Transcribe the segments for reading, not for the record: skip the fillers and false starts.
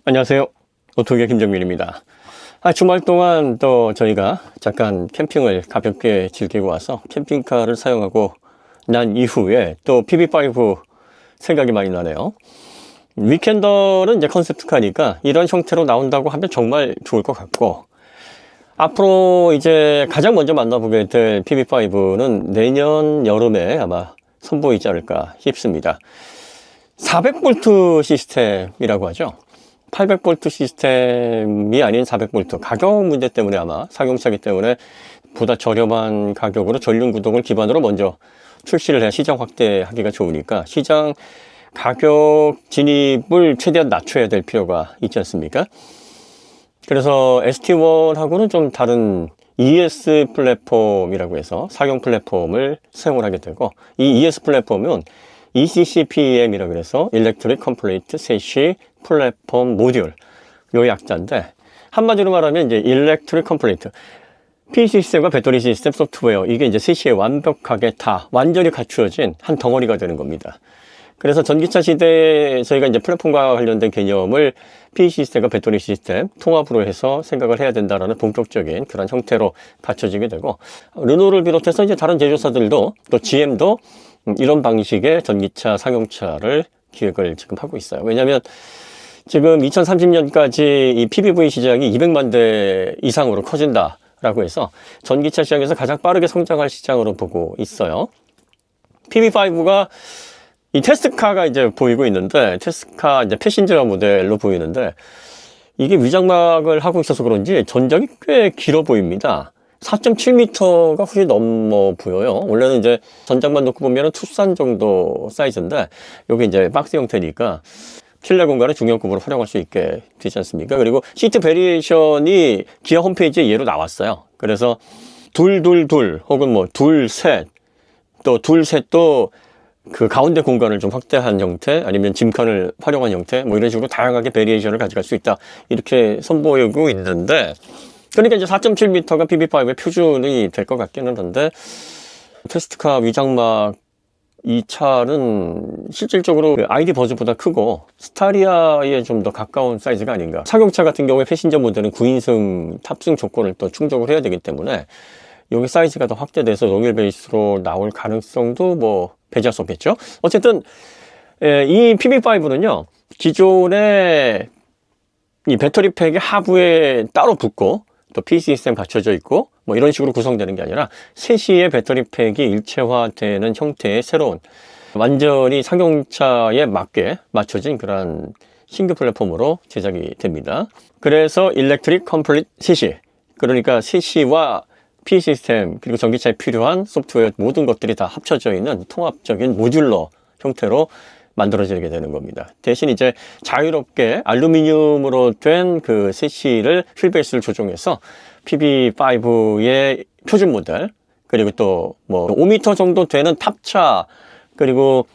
안녕하세요. 오토기의 김정민입니다. 주말 동안 또 저희가 잠깐 캠핑을 가볍게 즐기고 와서 캠핑카를 사용하고 난 이후에 또 PB5 생각이 많이 나네요. 위켄더는 이제 컨셉트카니까 이런 형태로 나온다고 하면 정말 좋을 것 같고, 앞으로 이제 가장 먼저 만나보게 될 PB5는 내년 여름에 아마 선보이지 않을까 싶습니다. 400V 시스템이라고 하죠. 800V 시스템이 아닌 400V, 가격 문제 때문에 아마 상용차이기 때문에 보다 저렴한 가격으로 전륜 구동을 기반으로 먼저 출시를 해야 시장 확대하기가 좋으니까 시장 가격 진입을 최대한 낮춰야 될 필요가 있지 않습니까? 그래서 ST1하고는 좀 다른 ES 플랫폼이라고 해서 상용 플랫폼을 사용을 하게 되고, 이 ES 플랫폼은 ECCPM이라고 해서 Electric Complete Chassis 플랫폼 모듈, 요 약자인데, 한마디로 말하면 이제 Electric Complete PC 시스템과 배터리 시스템, 소프트웨어, 이게 이제 셋이 완벽하게 다 완전히 갖추어진 한 덩어리가 되는 겁니다. 그래서 전기차 시대에 저희가 이제 플랫폼과 관련된 개념을 PC 시스템과 배터리 시스템 통합으로 해서 생각을 해야 된다라는 본격적인 그런 형태로 갖춰지게 되고, 르노를 비롯해서 이제 다른 제조사들도 또 GM도 이런 방식의 전기차 상용차를 기획을 지금 하고 있어요. 왜냐하면 지금 2030년까지 이 PBV 시장이 200만 대 이상으로 커진다라고 해서 전기차 시장에서 가장 빠르게 성장할 시장으로 보고 있어요. PB5가 이 테스트카가 이제 보이고 있는데, 테스트카 이제 패신저 모델로 보이는데, 이게 위장막을 하고 있어서 그런지 전장이 꽤 길어 보입니다. 4.7m가 훨씬 넘어 보여요. 원래는 이제 전장만 놓고 보면 투싼 정도 사이즈인데, 여기 이제 박스 형태니까 실내 공간을 중형급으로 활용할 수 있게 되지 않습니까? 그리고 시트 베리에이션이 기아 홈페이지에 예로 나왔어요. 그래서 둘 혹은 뭐 둘 셋 또 그 가운데 공간을 좀 확대한 형태, 아니면 짐칸을 활용한 형태, 뭐 이런 식으로 다양하게 베리에이션을 가져갈 수 있다, 이렇게 선보이고 있는데, 그러니까 이제 4.7m가 PB5의 표준이 될 것 같기는 한데, 테스트카 위장막 이 차는 실질적으로 ID 버즈보다 크고 스타리아에 좀 더 가까운 사이즈가 아닌가. 상용차 같은 경우에 패신저 모델은 9인승 탑승 조건을 또 충족을 해야 되기 때문에 여기 사이즈가 더 확대돼서 동일 베이스로 나올 가능성도 뭐 배제할 수 없겠죠. 어쨌든 이 PB5는요, 기존의 이 배터리 팩이 하부에 따로 붙고 또 PC 시스템 갖춰져 있고 뭐 이런 식으로 구성되는 게 아니라 셋이의 배터리 팩이 일체화되는 형태의 새로운, 완전히 상용차에 맞게 맞춰진 그런 신규 플랫폼으로 제작이 됩니다. 그래서 Electric Complete 셋이, 그러니까 셋이와 PC 시스템 그리고 전기차에 필요한 소프트웨어 모든 것들이 다 합쳐져 있는 통합적인 모듈러 형태로 만들어지게 되는 겁니다. 대신 이제 자유롭게 알루미늄으로 된 그 셋시를 휠베이스를 조정해서 PB5의 표준 모델, 그리고 또 뭐 5m 정도 되는 탑차, 그리고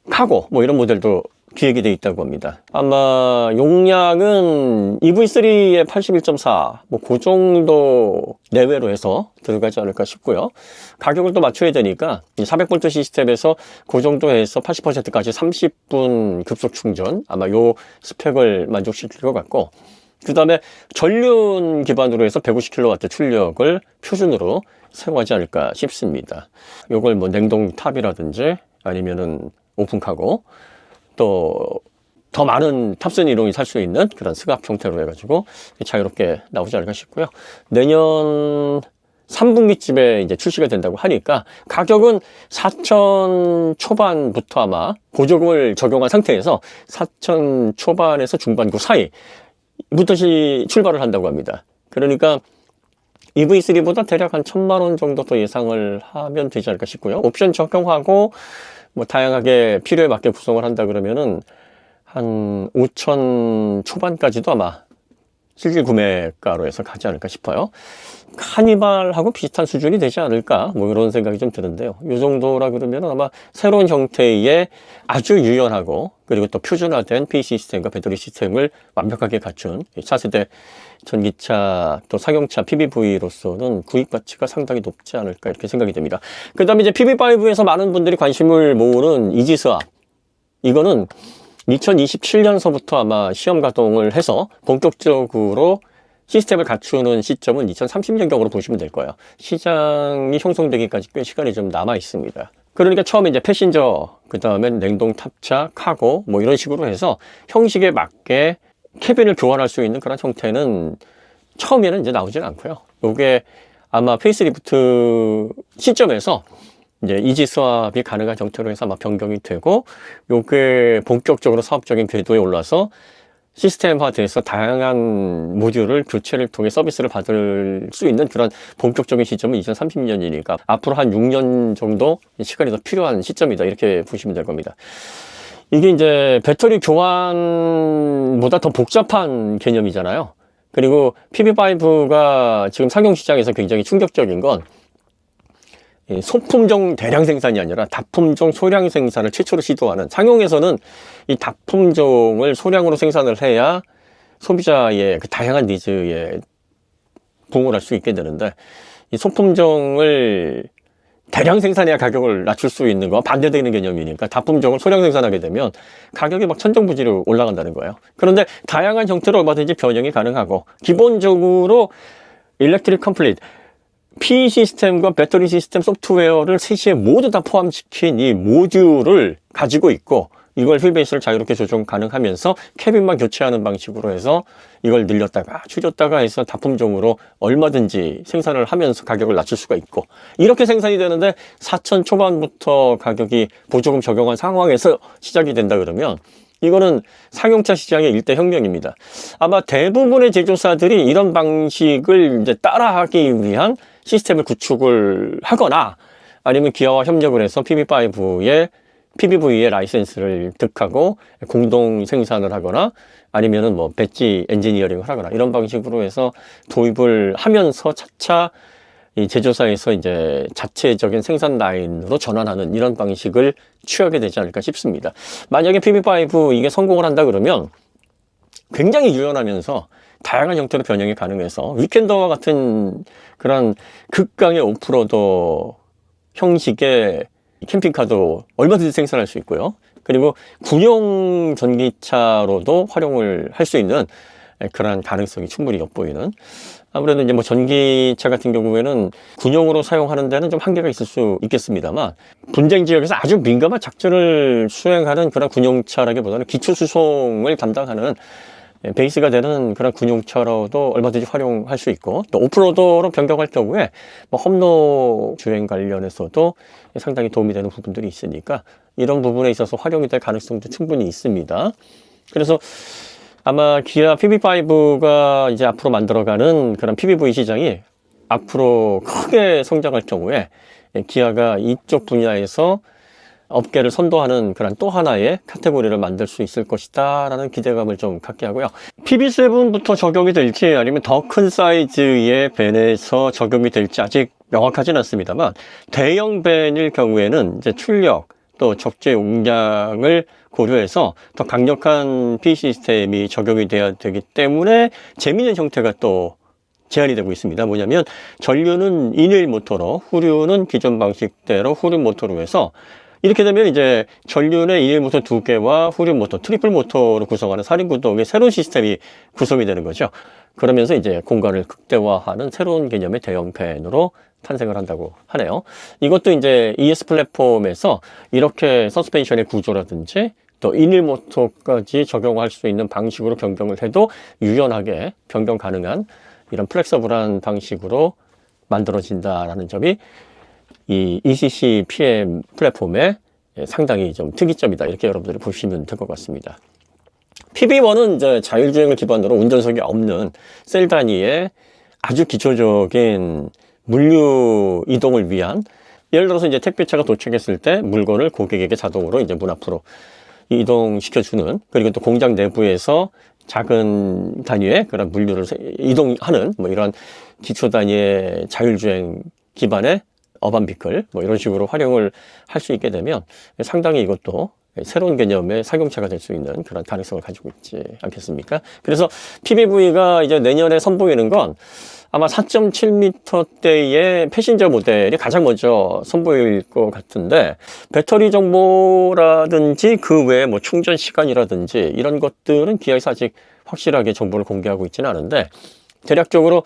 카고 뭐 이런 모델도 기획이 되어 있다고 합니다. 아마 용량은 EV3의 81.4, 뭐 그 정도 내외로 해서 들어가지 않을까 싶고요. 가격을 또 맞춰야 되니까 400V 시스템에서 그 정도 해서 80%까지 30분 급속 충전, 아마 요 스펙을 만족시킬 것 같고, 그 다음에 전륜 기반으로 해서 150kW 출력을 표준으로 사용하지 않을까 싶습니다. 요걸 뭐 냉동 탑이라든지 아니면은 오픈카고, 또 더 많은 탑승 이동이 살 수 있는 그런 스갑 형태로 해가지고 자유롭게 나오지 않을까 싶고요. 내년 3분기쯤에 이제 출시가 된다고 하니까 가격은 4천 초반부터 아마 보조금을 적용한 상태에서 4천 초반에서 중반 그 사이부터 출발을 한다고 합니다. 그러니까 EV3보다 대략 한 1,000만 원 정도 더 예상을 하면 되지 않을까 싶고요. 옵션 적용하고 뭐 다양하게 필요에 맞게 구성을 한다 그러면은 한 5천 초반까지도 아마 실질 구매가로 해서 가지 않을까 싶어요. 카니발하고 비슷한 수준이 되지 않을까, 뭐 이런 생각이 좀 드는데요. 이 정도라 그러면 아마 새로운 형태의 아주 유연하고 그리고 또 표준화된 PC 시스템과 배터리 시스템을 완벽하게 갖춘 차세대 전기차 또 상용차 PBV로서는 구입 가치가 상당히 높지 않을까, 이렇게 생각이 됩니다. 그 다음에 이제 PB5에서 많은 분들이 관심을 모으는 이지스압, 이거는 2027년서부터 아마 시험 가동을 해서 본격적으로 시스템을 갖추는 시점은 2030년경으로 보시면 될 거예요. 시장이 형성되기까지 꽤 시간이 좀 남아 있습니다. 그러니까 처음에 이제 패신저, 그 다음엔 냉동 탑차, 카고 뭐 이런 식으로 해서 형식에 맞게 캐빈을 교환할 수 있는 그런 형태는 처음에는 이제 나오지는 않고요. 요게 아마 페이스리프트 시점에서 이제 이지 스왑이 가능한 형태로 해서 아마 변경이 되고, 요게 본격적으로 사업적인 궤도에 올라서 시스템화돼서 다양한 모듈을 교체를 통해 서비스를 받을 수 있는 그런 본격적인 시점은 2030년이니까 앞으로 한 6년 정도 시간이 더 필요한 시점이다, 이렇게 보시면 될 겁니다. 이게 이제 배터리 교환보다 더 복잡한 개념이잖아요. 그리고 PB5가 지금 상용 시장에서 굉장히 충격적인 건 소품종 대량 생산이 아니라 다품종 소량 생산을 최초로 시도하는, 상용에서는 이 다품종을 소량으로 생산을 해야 소비자의 그 다양한 니즈에 부응을 할 수 있게 되는데, 이 소품종을 대량 생산해야 가격을 낮출 수 있는 거와 반대되는 개념이니까 다품종을 소량 생산하게 되면 가격이 막 천정부지로 올라간다는 거예요. 그런데 다양한 형태로 얼마든지 변형이 가능하고, 기본적으로 일렉트릭 컴플릿 P 시스템과 배터리 시스템 소프트웨어를 셋이 모두 다 포함시킨 이 모듈을 가지고 있고, 이걸 휠베이스를 자유롭게 조정 가능하면서 캐빈만 교체하는 방식으로 해서 이걸 늘렸다가 줄였다가 해서 다품종으로 얼마든지 생산을 하면서 가격을 낮출 수가 있고, 이렇게 생산이 되는데 4천 초반부터 가격이 보조금 적용한 상황에서 시작이 된다 그러면 이거는 상용차 시장의 일대 혁명입니다. 아마 대부분의 제조사들이 이런 방식을 이제 따라하기 위한 시스템을 구축을 하거나, 아니면 기아와 협력을 해서 PBV의 라이센스를 득하고 공동 생산을 하거나, 아니면은 뭐 배지 엔지니어링을 하거나, 이런 방식으로 해서 도입을 하면서 차차 이 제조사에서 이제 자체적인 생산 라인으로 전환하는 이런 방식을 취하게 되지 않을까 싶습니다. 만약에 PB5 이게 성공을 한다 그러면 굉장히 유연하면서 다양한 형태로 변형이 가능해서 위켄더와 같은 그런 극강의 오프로더 형식의 캠핑카도 얼마든지 생산할 수 있고요. 그리고 군용 전기차로도 활용을 할 수 있는 그런 가능성이 충분히 엿보이는, 아무래도 이제 뭐 전기차 같은 경우에는 군용으로 사용하는 데는 좀 한계가 있을 수 있겠습니다만, 분쟁 지역에서 아주 민감한 작전을 수행하는 그런 군용차라기보다는 기초 수송을 담당하는 베이스가 되는 그런 군용차로도 얼마든지 활용할 수 있고, 또 오프로더로 변경할 경우에 뭐 험로 주행 관련해서도 상당히 도움이 되는 부분들이 있으니까 이런 부분에 있어서 활용이 될 가능성도 충분히 있습니다. 그래서 아마 기아 PB5가 이제 앞으로 만들어가는 그런 PBV 시장이 앞으로 크게 성장할 경우에 기아가 이쪽 분야에서 업계를 선도하는 그런 또 하나의 카테고리를 만들 수 있을 것이다 라는 기대감을 좀 갖게 하고요. PB7부터 적용이 될지 아니면 더 큰 사이즈의 밴에서 적용이 될지 아직 명확하진 않습니다만, 대형 밴일 경우에는 이제 출력 또 적재 용량을 고려해서 더 강력한 P 시스템이 적용이 돼야 되기 때문에 재미있는 형태가 또 제한이 되고 있습니다. 뭐냐면 전류는 인일 모터로, 후륜은 기존 방식대로 후륜 모터로 해서, 이렇게 되면 이제 전륜의 인일 모터 2개와 후륜 모터, 트리플 모터로 구성하는 4륜 구동의 새로운 시스템이 구성이 되는 거죠. 그러면서 이제 공간을 극대화하는 새로운 개념의 대형 밴으로 탄생을 한다고 하네요. 이것도 이제 ES 플랫폼에서 이렇게 서스펜션의 구조라든지 또 인일 모터까지 적용할 수 있는 방식으로 변경을 해도 유연하게 변경 가능한 이런 플렉서블한 방식으로 만들어진다라는 점이 이 ECC PM 플랫폼의 상당히 좀 특이점이다, 이렇게 여러분들이 보시면 될 것 같습니다. PB1은 이제 자율주행을 기반으로 운전석이 없는 셀 단위의 아주 기초적인 물류 이동을 위한, 예를 들어서 이제 택배차가 도착했을 때 물건을 고객에게 자동으로 이제 문 앞으로 이동시켜주는, 그리고 또 공장 내부에서 작은 단위의 그런 물류를 이동하는 뭐 이런 기초 단위의 자율주행 기반의 어반 비클 뭐 이런 식으로 활용을 할 수 있게 되면 상당히 이것도 새로운 개념의 상용차가 될 수 있는 그런 가능성을 가지고 있지 않겠습니까? 그래서 PBV가 이제 내년에 선보이는 건 아마 4.7m대의 패신저 모델이 가장 먼저 선보일 것 같은데, 배터리 정보라든지 그 외에 뭐 충전 시간이라든지 이런 것들은 기아에서 아직 확실하게 정보를 공개하고 있지는 않은데, 대략적으로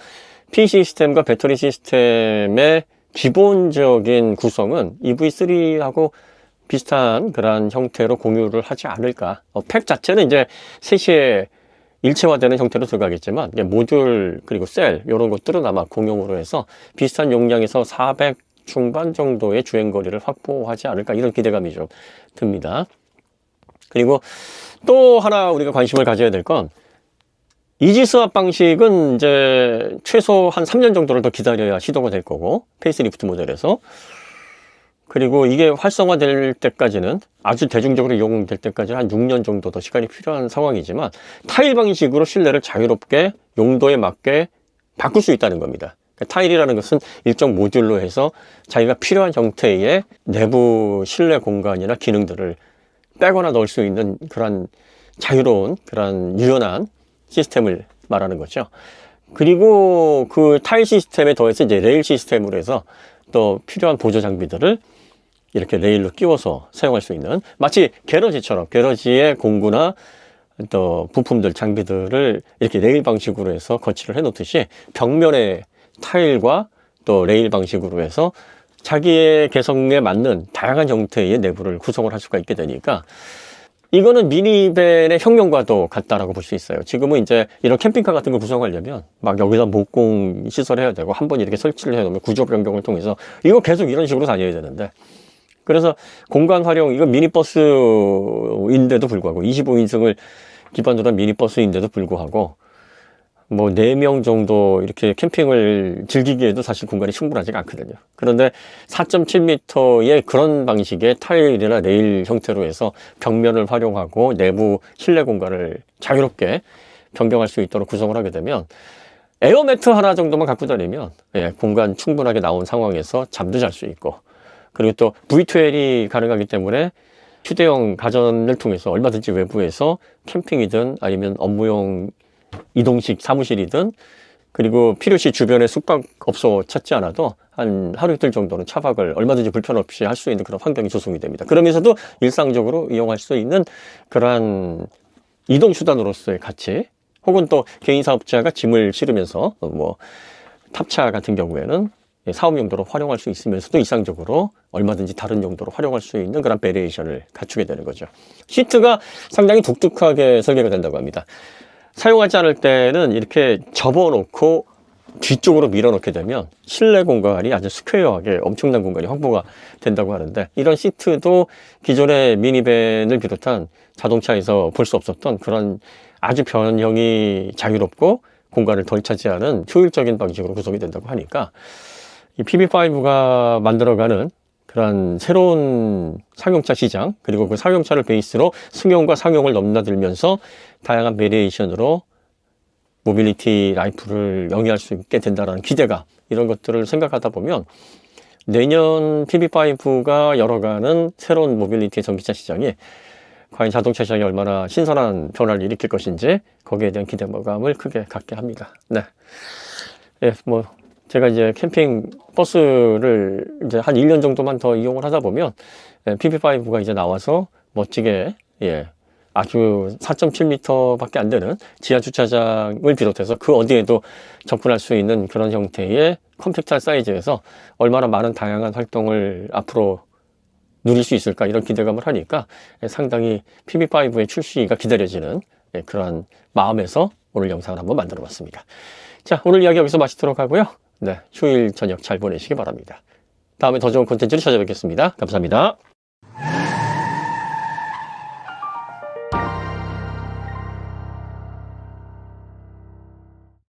P 시스템과 배터리 시스템의 기본적인 구성은 EV3하고 비슷한 그런 형태로 공유를 하지 않을까. 팩 자체는 이제 셋이 일체화되는 형태로 들어가겠지만, 모듈 그리고 셀 이런 것들은 아마 공용으로 해서 비슷한 용량에서 400 중반 정도의 주행거리를 확보하지 않을까, 이런 기대감이 좀 듭니다. 그리고 또 하나 우리가 관심을 가져야 될 건, 이지스왑 방식은 이제 최소 한 3년 정도를 더 기다려야 시도가 될 거고, 페이스리프트 모델에서. 그리고 이게 활성화될 때까지는, 아주 대중적으로 이용될 때까지는 한 6년 정도 더 시간이 필요한 상황이지만, 타일 방식으로 실내를 자유롭게 용도에 맞게 바꿀 수 있다는 겁니다. 타일이라는 것은 일정 모듈로 해서 자기가 필요한 형태의 내부 실내 공간이나 기능들을 빼거나 넣을 수 있는 그런 자유로운, 그런 유연한 시스템을 말하는 거죠. 그리고 그 타일 시스템에 더해서 이제 레일 시스템으로 해서 또 필요한 보조 장비들을 이렇게 레일로 끼워서 사용할 수 있는, 마치 게러지처럼 게러지의 공구나 또 부품들, 장비들을 이렇게 레일 방식으로 해서 거치를 해 놓듯이, 벽면에 타일과 또 레일 방식으로 해서 자기의 개성에 맞는 다양한 형태의 내부를 구성을 할 수가 있게 되니까, 이거는 미니밴의 혁명과도 같다라고 볼 수 있어요. 지금은 이제 이런 캠핑카 같은 걸 구성하려면 막 여기다 목공 시설해야 되고, 한번 이렇게 설치를 해놓으면 구조 변경을 통해서 이거 계속 이런 식으로 다녀야 되는데, 그래서 공간 활용, 이거 미니버스인데도 불구하고, 25인승을 기반으로 한 미니버스인데도 불구하고, 뭐 4명 정도 이렇게 캠핑을 즐기기에도 사실 공간이 충분하지가 않거든요. 그런데 4.7m의 그런 방식의 타일이나 레일 형태로 해서 벽면을 활용하고 내부 실내 공간을 자유롭게 변경할 수 있도록 구성을 하게 되면, 에어매트 하나 정도만 갖고 다니면 공간 충분하게 나온 상황에서 잠도 잘 수 있고, 그리고 또 V2L이 가능하기 때문에 휴대용 가전을 통해서 얼마든지 외부에서 캠핑이든 아니면 업무용 이동식 사무실이든, 그리고 필요시 주변에 숙박업소 찾지 않아도 한 하루 이틀 정도는 차박을 얼마든지 불편 없이 할 수 있는 그런 환경이 조성이 됩니다. 그러면서도 일상적으로 이용할 수 있는 그러한 이동수단으로서의 가치, 혹은 또 개인 사업자가 짐을 실으면서 뭐 탑차 같은 경우에는 사업 용도로 활용할 수 있으면서도 이상적으로 얼마든지 다른 용도로 활용할 수 있는 그런 베리에이션을 갖추게 되는 거죠. 시트가 상당히 독특하게 설계가 된다고 합니다. 사용하지 않을 때는 이렇게 접어놓고 뒤쪽으로 밀어넣게 되면 실내 공간이 아주 스퀘어하게 엄청난 공간이 확보가 된다고 하는데, 이런 시트도 기존의 미니밴을 비롯한 자동차에서 볼 수 없었던 그런 아주 변형이 자유롭고 공간을 덜 차지하는 효율적인 방식으로 구성이 된다고 하니까, 이 PB5가 만들어가는 그런 새로운 상용차 시장, 그리고 그 상용차를 베이스로 승용과 상용을 넘나들면서 다양한 베리에이션으로 모빌리티 라이프를 영위할 수 있게 된다는 기대감, 이런 것들을 생각하다 보면 내년 PB5가 열어가는 새로운 모빌리티 전기차 시장이 과연 자동차 시장이 얼마나 신선한 변화를 일으킬 것인지, 거기에 대한 기대감을 크게 갖게 합니다. 네. 뭐 제가 이제 캠핑 버스를 이제 한 1년 정도만 더 이용을 하다 보면 PB5가 이제 나와서 멋지게, 아주 4.7m 밖에 안 되는 지하 주차장을 비롯해서 그 어디에도 접근할 수 있는 그런 형태의 컴팩트한 사이즈에서 얼마나 많은 다양한 활동을 앞으로 누릴 수 있을까, 이런 기대감을 하니까 상당히 PB5의 출시가 기다려지는 그런 마음에서 오늘 영상을 한번 만들어 봤습니다. 자, 오늘 이야기 여기서 마치도록 하고요. 네, 휴일 저녁 잘 보내시기 바랍니다. 다음에 더 좋은 콘텐츠로 찾아뵙겠습니다. 감사합니다.